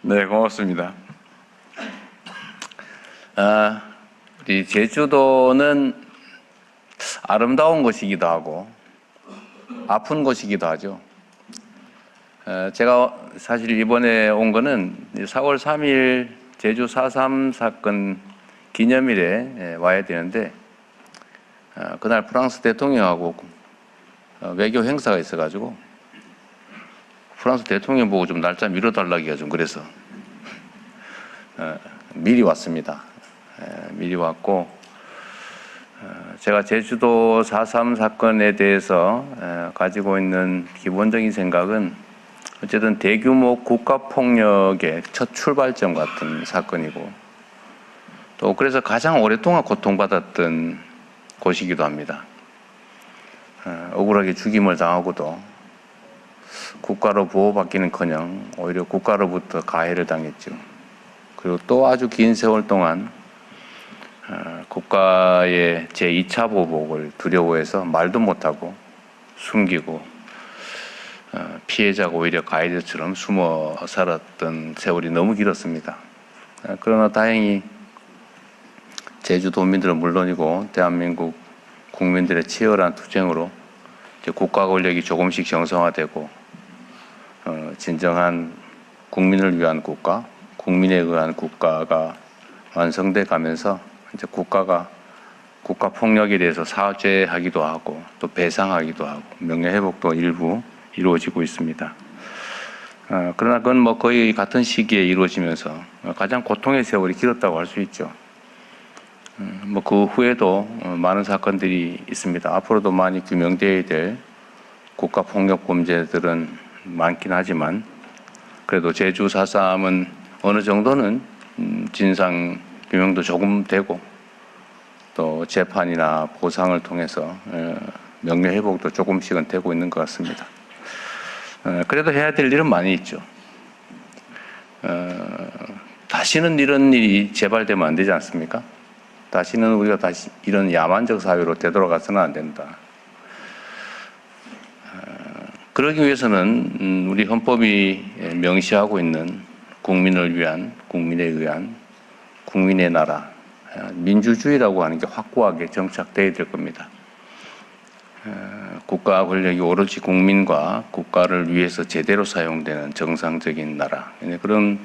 네, 고맙습니다. 우리 제주도는 아름다운 곳이기도 하고 아픈 곳이기도 하죠. 제가 사실 이번에 온 거는 4월 3일 제주 4.3 사건 기념일에 와야 되는데 그날 프랑스 대통령하고 외교 행사가 있어가지고 프랑스 대통령 보고 좀 날짜 미뤄달라기가 좀 그래서 미리 왔습니다. 미리 왔고 제가 제주도 4.3 사건에 대해서 가지고 있는 기본적인 생각은 어쨌든 대규모 국가폭력의 첫 출발점 같은 사건이고 또 그래서 가장 오랫동안 고통받았던 곳이기도 합니다. 억울하게 죽임을 당하고도 국가로 보호받기는커녕 오히려 국가로부터 가해를 당했죠. 그리고 또 아주 긴 세월 동안 국가의 제2차 보복을 두려워해서 말도 못하고 숨기고 피해자가 오히려 가해자처럼 숨어 살았던 세월이 너무 길었습니다. 그러나 다행히 제주도민들은 물론이고 대한민국 국민들의 치열한 투쟁으로 이제 국가 권력이 조금씩 정상화되고 진정한 국민을 위한 국가, 국민에 의한 국가가 완성돼 가면서 이제 국가가 국가 폭력에 대해서 사죄하기도 하고 또 배상하기도 하고 명예회복도 일부 이루어지고 있습니다. 그러나 그건 뭐 거의 같은 시기에 이루어지면서 가장 고통의 세월이 길었다고 할 수 있죠. 뭐 그 후에도 많은 사건들이 있습니다. 앞으로도 많이 규명되어야 될 국가 폭력 범죄들은 많긴 하지만 그래도 제주 4.3은 어느 정도는 진상 규명도 조금 되고 또 재판이나 보상을 통해서 명예회복도 조금씩은 되고 있는 것 같습니다. 그래도 해야 될 일은 많이 있죠. 다시는 이런 일이 재발되면 안 되지 않습니까? 다시는 우리가 다시 이런 야만적 사회로 되돌아가서는 안 된다. 그러기 위해서는 우리 헌법이 명시하고 있는 국민을 위한, 국민에 의한, 국민의 나라, 민주주의라고 하는 게 확고하게 정착되어야 될 겁니다. 국가 권력이 오로지 국민과 국가를 위해서 제대로 사용되는 정상적인 나라. 그런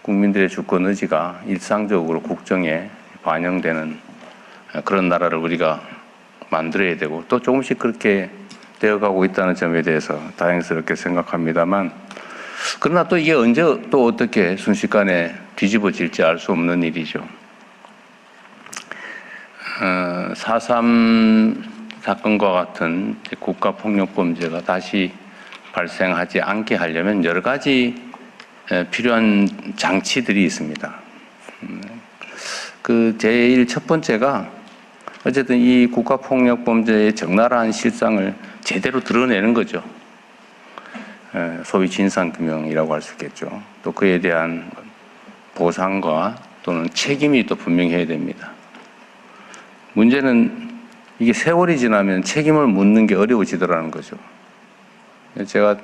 국민들의 주권 의지가 일상적으로 국정에 반영되는 그런 나라를 우리가 만들어야 되고 또 조금씩 그렇게 되어가고 있다는 점에 대해서 다행스럽게 생각합니다만 그러나 또 이게 언제 또 어떻게 순식간에 뒤집어질지 알 수 없는 일이죠. 4.3 사건과 같은 국가폭력범죄가 다시 발생하지 않게 하려면 여러 가지 필요한 장치들이 있습니다. 그 제일 첫 번째가 어쨌든 이 국가폭력범죄의 적나라한 실상을 제대로 드러내는 거죠. 소위 진상규명이라고 할 수 있겠죠. 또 그에 대한 보상과 또는 책임이 또 분명히 해야 됩니다. 문제는 이게 세월이 지나면 책임을 묻는 게 어려워지더라는 거죠. 제가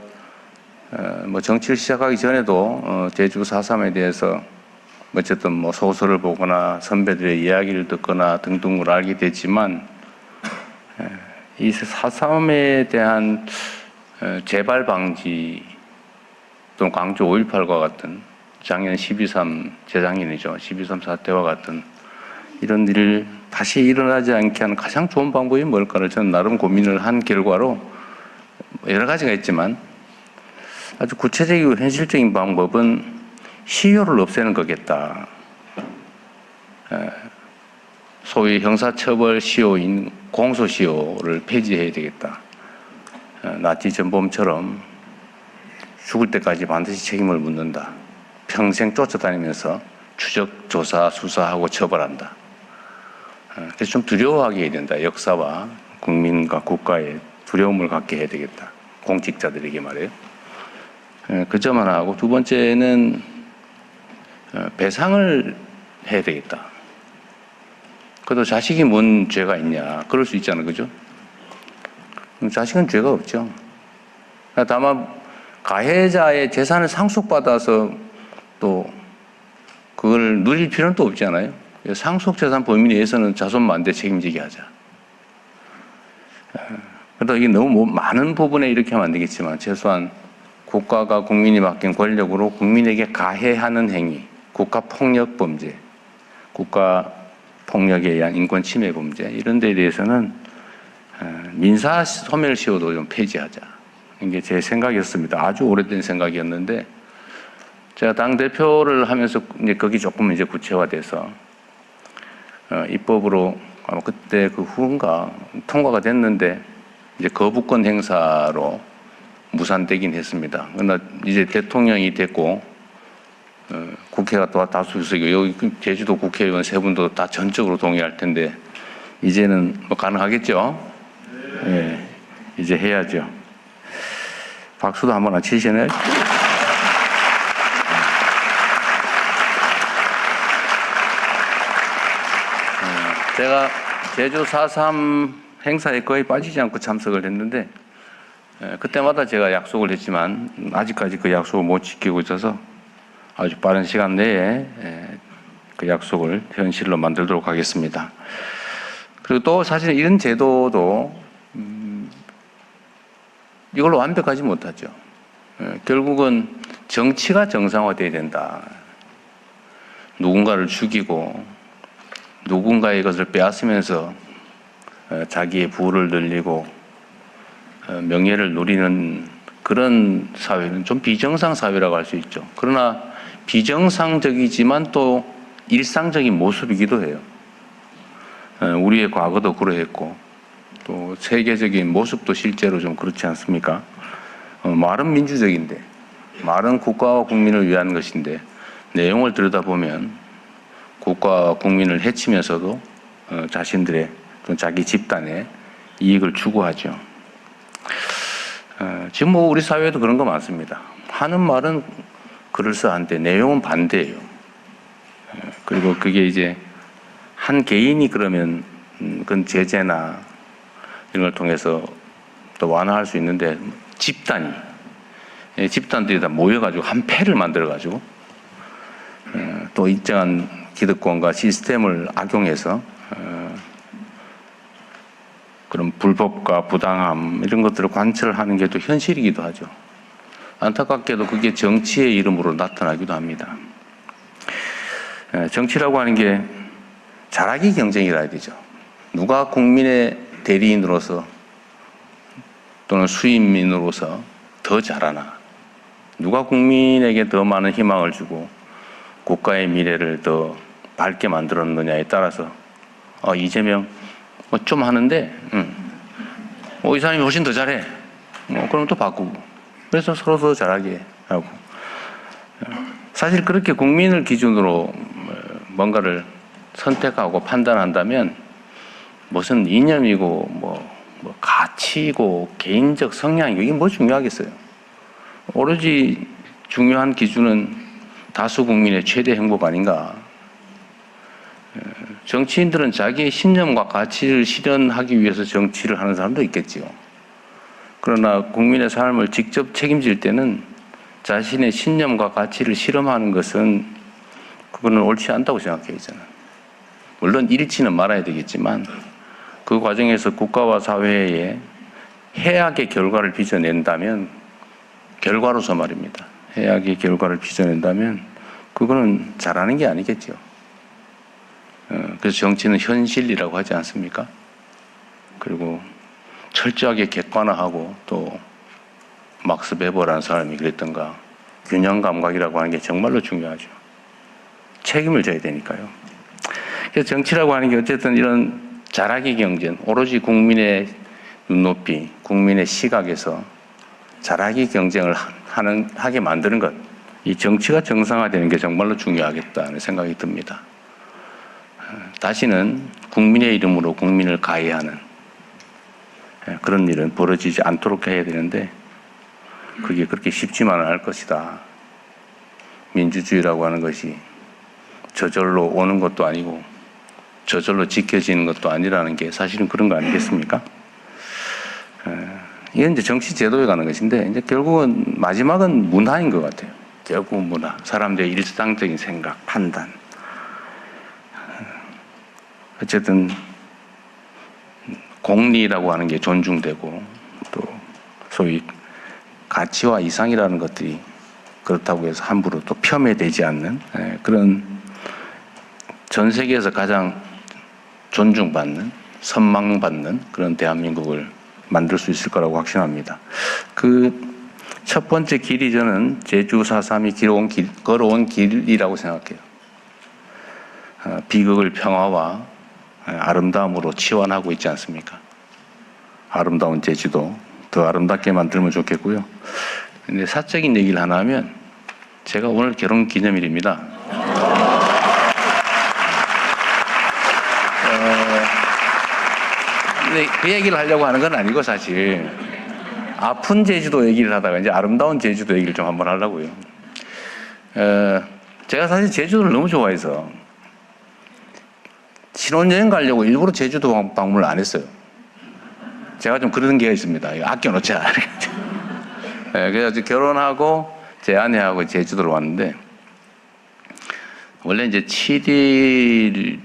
뭐 정치를 시작하기 전에도 제주 4.3에 대해서 어쨌든 뭐 소설을 보거나 선배들의 이야기를 듣거나 등등을 알게 됐지만 이 4.3에 대한 재발 방지 또는 광주 5.18과 같은 작년 12.3 재작년이죠. 12.3 사태와 같은 이런 일을 다시 일어나지 않게 하는 가장 좋은 방법이 뭘까를 저는 나름 고민을 한 결과로 여러 가지가 있지만 아주 구체적이고 현실적인 방법은 시효를 없애는 거겠다. 소위 형사처벌 시효인 공소시효를 폐지해야 되겠다. 나치 전범처럼 죽을 때까지 반드시 책임을 묻는다. 평생 쫓아다니면서 추적, 조사, 수사하고 처벌한다. 그래서 좀 두려워하게 해야 된다. 역사와 국민과 국가에 두려움을 갖게 해야 되겠다. 공직자들에게 말이에요. 그 점 하나 하고 두 번째는 배상을 해야 되겠다. 그래도 자식이 뭔 죄가 있냐. 그럴 수 있잖아요. 그죠? 자식은 죄가 없죠. 다만 가해자의 재산을 상속받아서 또 그걸 누릴 필요는 또 없잖아요. 상속재산 범위 내에서는 자손만대 책임지게 하자. 그러다 이게 너무 많은 부분에 이렇게 하면 안 되겠지만 최소한 국가가 국민이 맡긴 권력으로 국민에게 가해하는 행위, 국가폭력 범죄, 국가폭력에 의한 인권 침해 범죄 이런 데에 대해서는 민사 소멸시효도 좀 폐지하자. 이게 제 생각이었습니다. 아주 오래된 생각이었는데 제가 당대표를 하면서 이제 거기 조금 이제 구체화돼서 입법으로 아마 그때 그 후인가 통과가 됐는데 이제 거부권 행사로 무산되긴 했습니다. 그러나 이제 대통령이 됐고 국회가 또 다수의석이고 여기 제주도 국회의원 세 분도 다 전적으로 동의할 텐데 이제는 뭐 가능하겠죠? 네, 이제 해야죠. 박수도 한번 치시네. 제가 제주 4.3 행사에 거의 빠지지 않고 참석을 했는데 그때마다 제가 약속을 했지만 아직까지 그 약속을 못 지키고 있어서 아주 빠른 시간 내에 그 약속을 현실로 만들도록 하겠습니다. 그리고 또 사실 이런 제도도 이걸로 완벽하지 못하죠. 결국은 정치가 정상화돼야 된다. 누군가를 죽이고 누군가의 것을 빼앗으면서 자기의 부를 늘리고 명예를 누리는 그런 사회는 좀 비정상 사회라고 할 수 있죠. 그러나 비정상적이지만 또 일상적인 모습이기도 해요. 우리의 과거도 그러했고 또 세계적인 모습도 실제로 좀 그렇지 않습니까? 말은 민주적인데 말은 국가와 국민을 위한 것인데 내용을 들여다보면 국가와 국민을 해치면서도 자신들의 또 자기 집단의 이익을 추구하죠. 지금 뭐 우리 사회에도 그런 거 많습니다. 하는 말은 그럴싸한데 내용은 반대예요. 그리고 그게 이제 한 개인이 그러면 그건 제재나 이런 걸 통해서 또 완화할 수 있는데 집단들이 다 모여가지고 한 패를 만들어가지고 또 일정한 기득권과 시스템을 악용해서 그런 불법과 부당함 이런 것들을 관철하는 게 또 현실이기도 하죠. 안타깝게도 그게 정치의 이름으로 나타나기도 합니다. 정치라고 하는 게 잘하기 경쟁이라 해야 되죠. 누가 국민의 대리인으로서 또는 수임민으로서 더 잘하나, 누가 국민에게 더 많은 희망을 주고 국가의 미래를 더 밝게 만들었느냐에 따라서 이재명 좀 하는데 이 사람이 훨씬 더 잘해. 그럼 또 바꾸고. 그래서 서로 더 잘하게 하고. 사실 그렇게 국민을 기준으로 뭔가를 선택하고 판단한다면 무슨 이념이고 뭐 가치고 개인적 성향이고 이게 뭐 중요하겠어요. 오로지 중요한 기준은 다수 국민의 최대 행복 아닌가. 정치인들은 자기의 신념과 가치를 실현하기 위해서 정치를 하는 사람도 있겠지요. 그러나 국민의 삶을 직접 책임질 때는 자신의 신념과 가치를 실험하는 것은 그거는 옳지 않다고 생각해요, 저는. 물론 잃지는 말아야 되겠지만 그 과정에서 국가와 사회에 해악의 결과를 빚어낸다면 결과로서 말입니다. 해악의 결과를 빚어낸다면 그거는 잘하는 게 아니겠죠. 그래서 정치는 현실이라고 하지 않습니까? 그리고 철저하게 객관화하고 또 막스 베버라는 사람이 그랬던가 균형 감각이라고 하는 게 정말로 중요하죠. 책임을 져야 되니까요. 그래서 정치라고 하는 게 어쨌든 이런 잘하기 경쟁, 오로지 국민의 눈높이, 국민의 시각에서 잘하기 경쟁을 하게 만드는 것, 이 정치가 정상화되는 게 정말로 중요하겠다는 생각이 듭니다. 다시는 국민의 이름으로 국민을 가해하는 그런 일은 벌어지지 않도록 해야 되는데 그게 그렇게 쉽지만은 않을 것이다. 민주주의라고 하는 것이 저절로 오는 것도 아니고 저절로 지켜지는 것도 아니라는 게 사실은 그런 거 아니겠습니까? 이건 이제 정치 제도에 가는 것인데, 이제 결국은 마지막은 문화인 것 같아요. 결국은 문화. 사람들의 일상적인 생각, 판단. 어쨌든, 공리라고 하는 게 존중되고, 또, 소위 가치와 이상이라는 것들이 그렇다고 해서 함부로 또 폄훼되지 않는 그런 전 세계에서 가장 존중받는, 선망받는 그런 대한민국을 만들 수 있을 거라고 확신합니다. 그 첫 번째 길이 저는 제주 4.3이 걸어온 길이라고 생각해요. 비극을 평화와 아름다움으로 치환하고 있지 않습니까? 아름다운 제주도 더 아름답게 만들면 좋겠고요. 근데 사적인 얘기를 하나 하면, 제가 오늘 결혼 기념일입니다. 근데 그 얘기를 하려고 하는 건 아니고, 사실 아픈 제주도 얘기를 하다가 이제 아름다운 제주도 얘기를 좀 한번 하려고요. 제가 사실 제주도를 너무 좋아해서 신혼여행 가려고 일부러 제주도 방문을 안 했어요. 제가 좀 그런 게 있습니다. 아껴놓자. 그래서 결혼하고 제 아내하고 제주도로 왔는데, 원래 이제 7일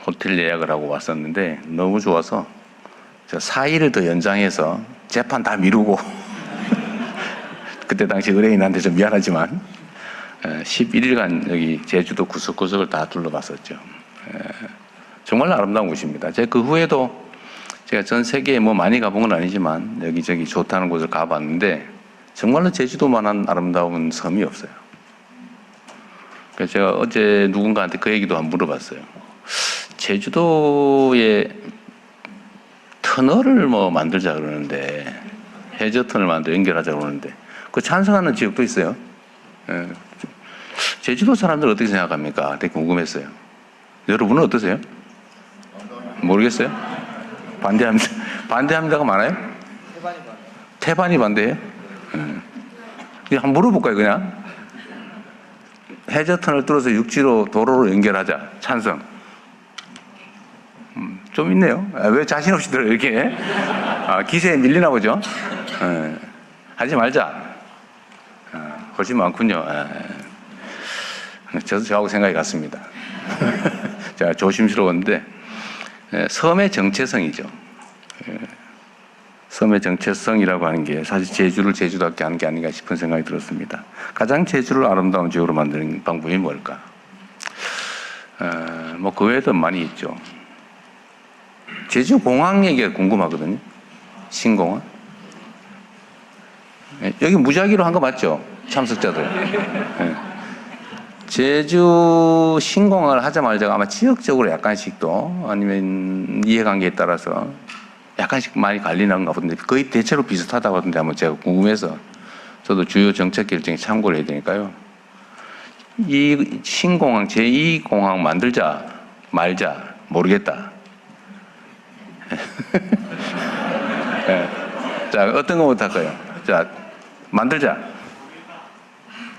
호텔 예약을 하고 왔었는데 너무 좋아서 4일을 더 연장해서 재판 다 미루고 그때 당시 의뢰인한테 좀 미안하지만 11일간 여기 제주도 구석구석을 다 둘러봤었죠. 정말 아름다운 곳입니다. 제가 그 후에도 제가 전 세계에 뭐 많이 가본 건 아니지만 여기저기 좋다는 곳을 가봤는데 정말로 제주도만한 아름다운 섬이 없어요. 그래서 제가 어제 누군가한테 그 얘기도 한번 물어봤어요. 제주도에 터널을 뭐 만들자 그러는데, 해저터널 만들어 연결하자 그러는데 그 찬성하는 지역도 있어요. 제주도 사람들 어떻게 생각합니까? 되게 궁금했어요. 여러분은 어떠세요? 모르겠어요? 반대합니다가 많아요? 태반이 반대해요? 한번 물어볼까요, 그냥? 해저터널 뚫어서 육지로 도로로 연결하자. 찬성. 좀 있네요. 왜 자신 없이 들어요, 이렇게? 기세에 밀리나 보죠? 하지 말자. 훨씬 많군요. 저하고 생각이 같습니다. 제가 조심스러웠는데, 섬의 정체성이죠. 섬의 정체성이라고 하는 게 사실 제주를 제주답게 하는 게 아닌가 싶은 생각이 들었습니다. 가장 제주를 아름다운 지역으로 만드는 방법이 뭘까? 뭐 그 외에도 많이 있죠. 제주 공항 얘기가 궁금하거든요. 신공항. 여기 무작위로 한 거 맞죠? 참석자들. 제주 신공항을 하자 말자가 아마 지역적으로 약간씩 또 아니면 이해관계에 따라서 약간씩 많이 갈리는가 보던데 거의 대체로 비슷하다고 하던데 한번 제가 궁금해서 저도 주요 정책 결정에 참고를 해야 되니까요. 이 신공항 제2공항 만들자 말자 모르겠다. 네. 자, 어떤 거부터 할까요? 자, 만들자.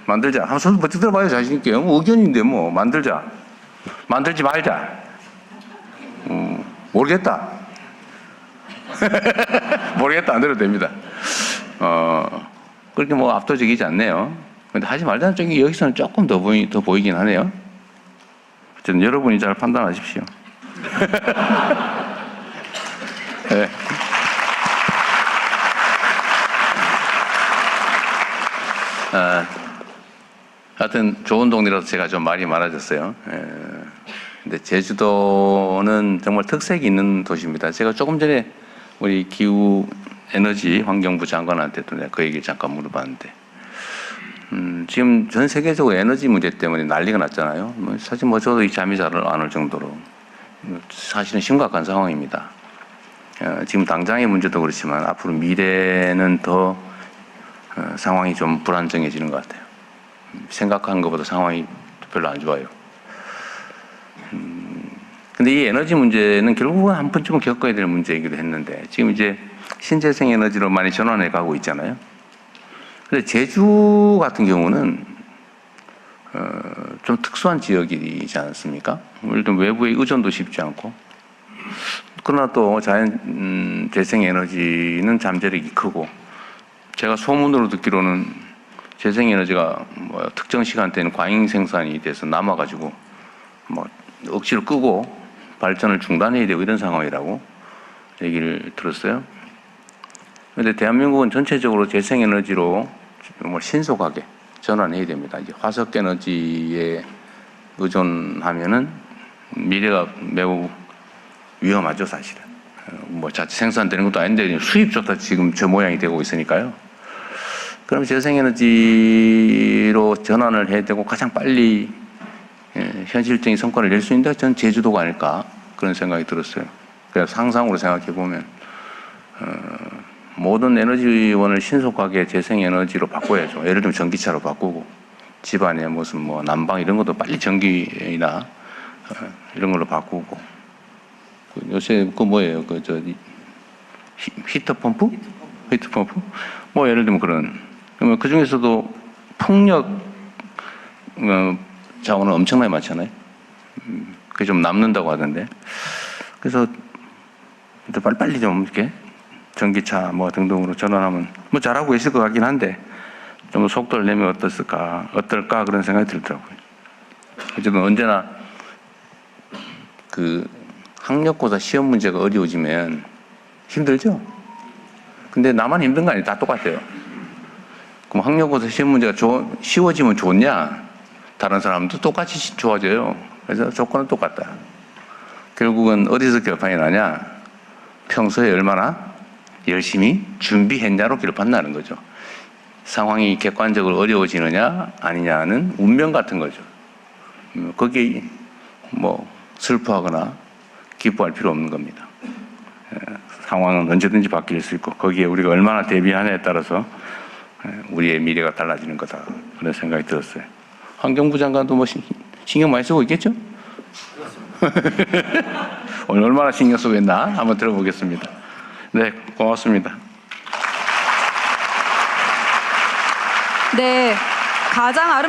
한번 손 버뜩 들어봐요, 자신있게. 의견인데 뭐 만들자. 만들지 말자. 모르겠다. 모르겠다 안 들어도 됩니다. 그렇게 뭐 압도적이지 않네요. 근데 하지 말자는 쪽이 여기서는 조금 더 보이긴 하네요. 어쨌든 여러분이 잘 판단하십시오. 네. 하여튼 좋은 동네라서 제가 좀 말이 많아졌어요. 근데 제주도는 정말 특색이 있는 도시입니다. 제가 조금 전에 우리 기후 에너지 환경부 장관한테도 내가 그 얘기를 잠깐 물어봤는데, 지금 전 세계적으로 에너지 문제 때문에 난리가 났잖아요. 사실 뭐 저도 이 잠이 잘 안 올 정도로 사실은 심각한 상황입니다. 지금 당장의 문제도 그렇지만 앞으로 미래는 더 상황이 좀 불안정해지는 것 같아요. 생각한 것보다 상황이 별로 안 좋아요. 근데 이 에너지 문제는 결국은 한 번쯤은 겪어야 될 문제이기도 했는데 지금 이제 신재생 에너지로 많이 전환해 가고 있잖아요. 근데 제주 같은 경우는 좀 특수한 지역이지 않습니까? 예를 들면 외부의 의존도 쉽지 않고 그러나 또 재생에너지는 잠재력이 크고, 제가 소문으로 듣기로는 재생에너지가 뭐 특정 시간대는 과잉 생산이 돼서 남아가지고 뭐 억지로 끄고 발전을 중단해야 되고 이런 상황이라고 얘기를 들었어요. 그런데 대한민국은 전체적으로 재생에너지로 뭐 신속하게 전환해야 됩니다. 이제 화석에너지에 의존하면은 미래가 매우 위험하죠, 사실은. 뭐 자체 생산되는 것도 아닌데 수입조차 지금 저 모양이 되고 있으니까요. 그럼 재생에너지로 전환을 해야 되고 가장 빨리 현실적인 성과를 낼 수 있는 데가 전 제주도가 아닐까 그런 생각이 들었어요. 그래서 상상으로 생각해 보면 모든 에너지원을 신속하게 재생에너지로 바꿔야죠. 예를 들면 전기차로 바꾸고 집안에 무슨 뭐 난방 이런 것도 빨리 전기나 이런 걸로 바꾸고 요새 그 뭐예요? 그 저 히터 펌프? 히터 펌프? 뭐 예를 들면 그러면 그 중에서도 풍력 자원은 엄청나게 많잖아요. 그게 좀 남는다고 하던데. 그래서 빨리 좀 이렇게 전기차 뭐 등등으로 전환하면 뭐 잘하고 계실 것 같긴 한데 좀 속도를 내면 어떨까 그런 생각이 들더라고요. 어쨌든 언제나 그 학력고사 시험 문제가 어려워지면 힘들죠? 근데 나만 힘든 거 아니에요. 다 똑같아요. 그럼 학력고사 시험 문제가 쉬워지면 좋냐? 다른 사람도 똑같이 좋아져요. 그래서 조건은 똑같다. 결국은 어디서 결판이 나냐? 평소에 얼마나 열심히 준비했냐로 결판 나는 거죠. 상황이 객관적으로 어려워지느냐 아니냐는 운명 같은 거죠. 거기에 뭐 슬퍼하거나 기뻐할 필요 없는 겁니다. 상황은 언제든지 바뀔 수 있고 거기에 우리가 얼마나 대비하느냐에 따라서 우리의 미래가 달라지는 거다 그런 생각이 들었어요. 환경부 장관도 뭐 신경 많이 쓰고 있겠죠? 오늘 얼마나 신경 쓰고 있나 한번 들어보겠습니다. 네, 고맙습니다. 네, 가장 아름다운